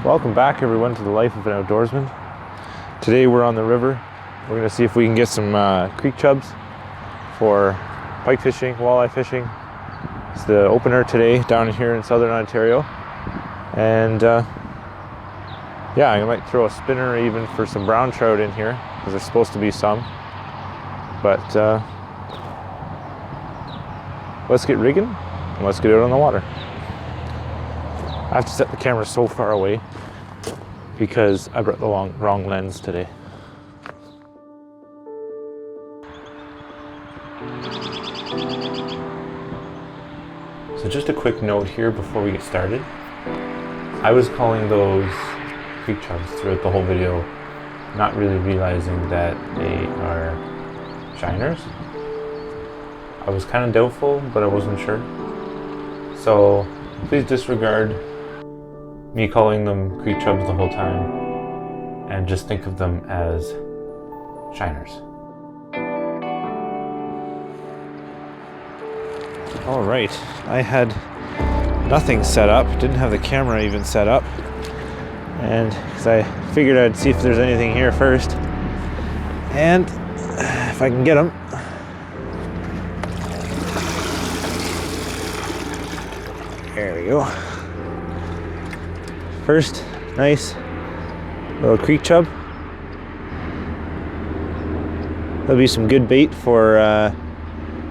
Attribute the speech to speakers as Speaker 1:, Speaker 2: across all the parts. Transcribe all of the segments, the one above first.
Speaker 1: Welcome back everyone to the life of an outdoorsman. Today we're on the river. We're going to see if we can get some creek chubs for pike fishing, walleye fishing. It's the opener today down here in southern Ontario. And yeah, I might throw a spinner even for some brown trout in here because there's supposed to be some. But let's get rigging and let's get out on the water. I have to set the camera so far away because I brought the wrong lens today. So just a quick note here before we get started. I was calling those creek chubs throughout the whole video, not really realizing that they are shiners. I was kind of doubtful, but I wasn't sure. So please disregard me calling them creek chubs the whole time and just think of them as shiners. All right, I had nothing set up, didn't have the camera even set up, and because I figured I'd see if there's anything here first, and if I can get them. There we go. First, nice little creek chub. That'll be some good bait for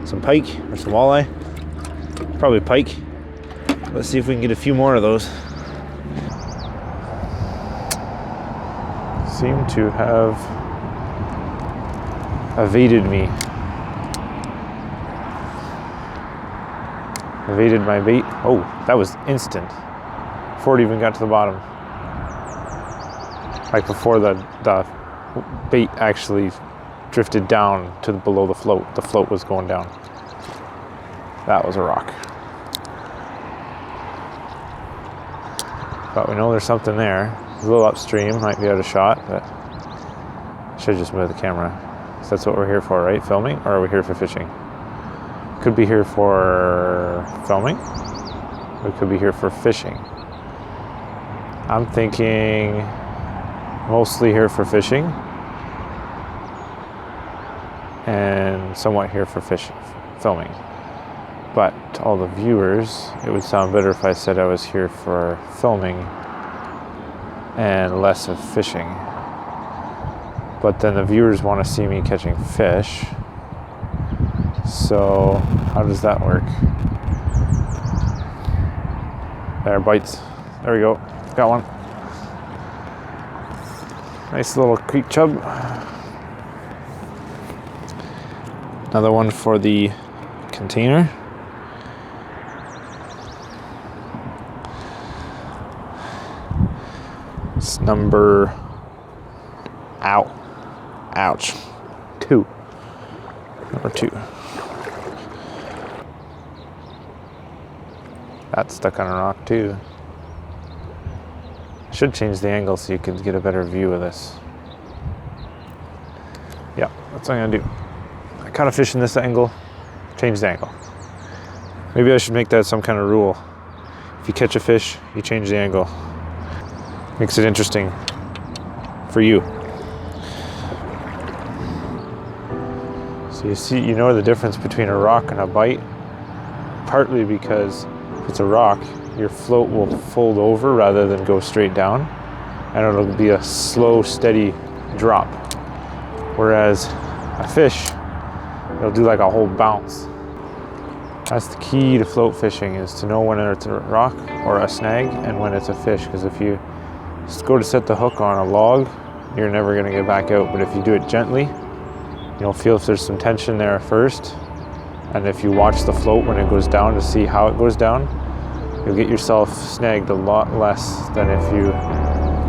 Speaker 1: some pike or some walleye. Probably pike. Let's see if we can get a few more of those. Seem to have evaded me. Evaded my bait. Oh, that was instant. Before it even got to the bottom. Like before the bait actually drifted down to below the float. The float was going down. That was a rock. But we know there's something there. A little upstream, might be out of shot, but I should just move the camera. So that's what we're here for, right? Filming? Or are we here for fishing? Could be here for filming. We could be here for fishing. I'm thinking mostly here for fishing and somewhat here for filming. But to all the viewers, it would sound better if I said I was here for filming and less of fishing. But then the viewers want to see me catching fish. So how does that work? There, bites. There we go. Got one. Nice little creek chub. Another one for the container. It's number, ouch, 2. Number 2. That's stuck on a rock too. I should change the angle so you can get a better view of this. Yeah, that's what I'm gonna do. I caught a fish in this angle, change the angle. Maybe I should make that some kind of rule. If you catch a fish, you change the angle. Makes it interesting for you. So you see, you know the difference between a rock and a bite, partly because if it's a rock, your float will fold over rather than go straight down, and it'll be a slow, steady drop. Whereas a fish, it'll do like a whole bounce. That's the key to float fishing, is to know when it's a rock or a snag and when it's a fish, because if you just go to set the hook on a log, you're never going to get back out. But if you do it gently, you'll feel if there's some tension there first, and if you watch the float when it goes down to see how it goes down, you'll get yourself snagged a lot less than if you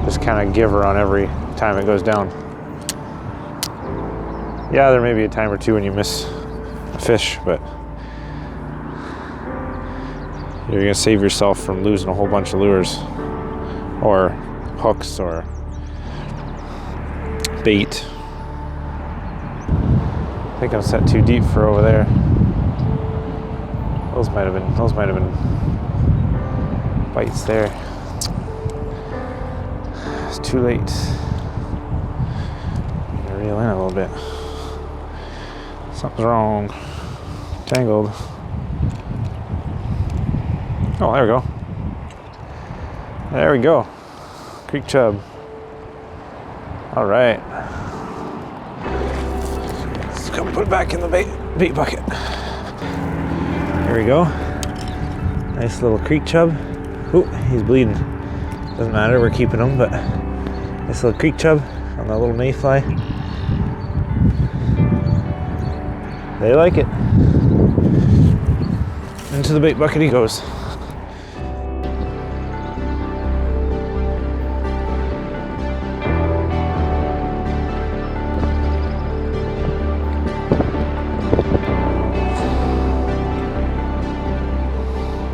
Speaker 1: just kind of give her on every time it goes down. Yeah, there may be a time or two when you miss a fish, but you're going to save yourself from losing a whole bunch of lures or hooks or bait. I think I'm set too deep for over there. Those might have been bites there. It's too late. Reel in a little bit. Something's wrong. Tangled. Oh, there we go. There we go. Creek chub. All right. Let's go put it back in the bait bucket. There we go. Nice little creek chub. Ooh, he's bleeding. Doesn't matter, we're keeping him, but nice little creek chub on that little mayfly. They like it. Into the bait bucket he goes.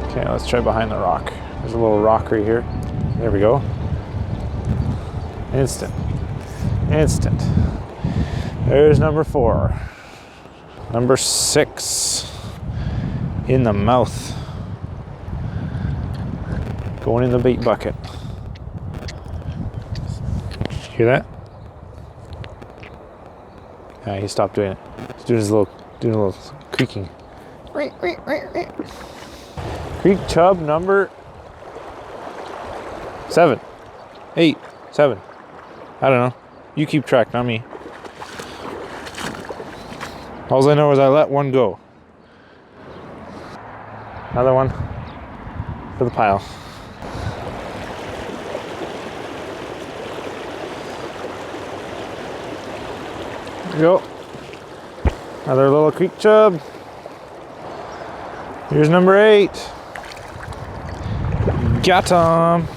Speaker 1: Okay, let's try behind the rock. There's a little rock right here. There we go. Instant. Instant. There's number 4. Number 6. In the mouth. Going in the bait bucket. Hear that? Yeah, he stopped doing it. He's doing a little creaking. Creek chub number 7, 8, 7. I don't know. You keep track, not me. All I know is I let one go. Another one for the pile. There we go. Another little creek chub. Here's number 8. Got him.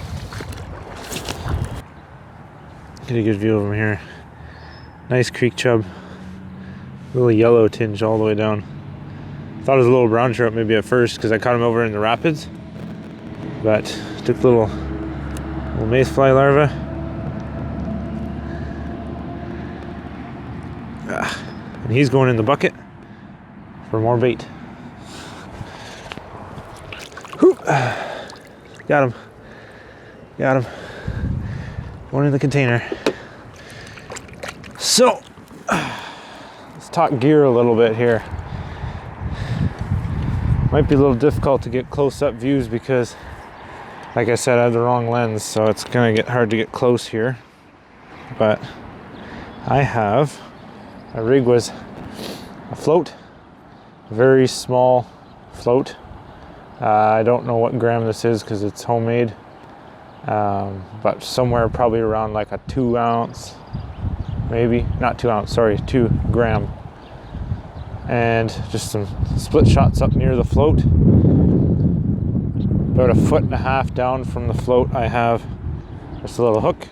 Speaker 1: Get a good view of him here. Nice creek chub. Little yellow tinge all the way down. Thought it was a little brown trout maybe at first because I caught him over in the rapids. But took the little mayfly larva. And he's going in the bucket for more bait. Whoop. Got him. Got him. One in the container. So, let's talk gear a little bit here. Might be a little difficult to get close-up views because, like I said, I have the wrong lens, so it's gonna get hard to get close here. But I have, my rig was a float, a very small float. I don't know what gram this is because it's homemade, but somewhere probably around like a 2 ounce, maybe, not 2 ounce, sorry, 2 gram. And just some split shots up near the float. About 1.5 feet down from the float, I have just a little hook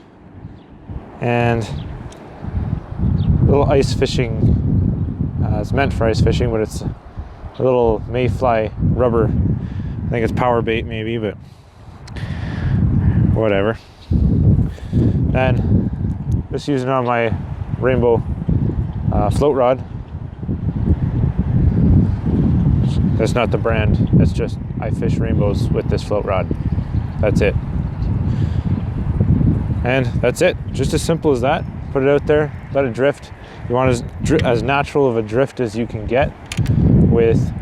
Speaker 1: and a little ice fishing. It's meant for ice fishing, but it's a little mayfly rubber. I think it's power bait maybe, but whatever. Then just using it on my rainbow float rod. That's not the brand, it's just I fish rainbows with this float rod. That's it. And that's it, just as simple as that. Put it out there, let it drift. You want as natural of a drift as you can get with,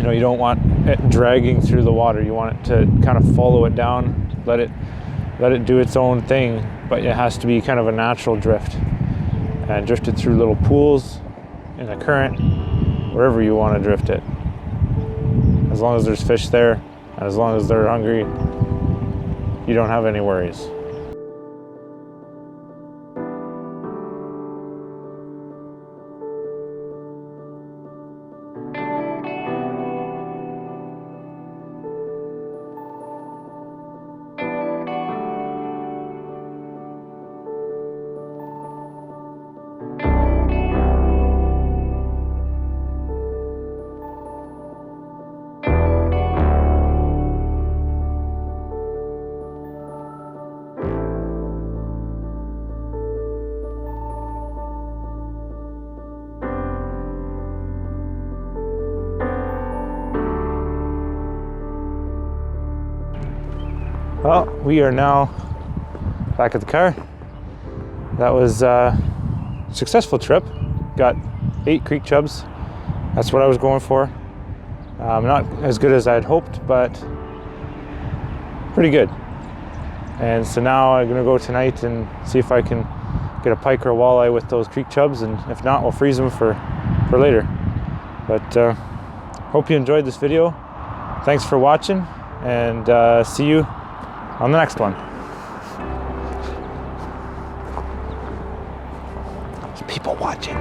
Speaker 1: you don't want it dragging through the water. You want it to kind of follow it down, let it do its own thing, but it has to be kind of a natural drift. And drift it through little pools in a current, wherever you want to drift it. As long as there's fish there, and as long as they're hungry, you don't have any worries. Well, we are now back at the car. That was a successful trip. Got 8 creek chubs. That's what I was going for. Not as good as I'd hoped, but pretty good. And so now I'm gonna go tonight and see if I can get a pike or a walleye with those creek chubs, and if not, we'll freeze them for later. But hope you enjoyed this video. Thanks for watching, and see you on the next one. There's people watching.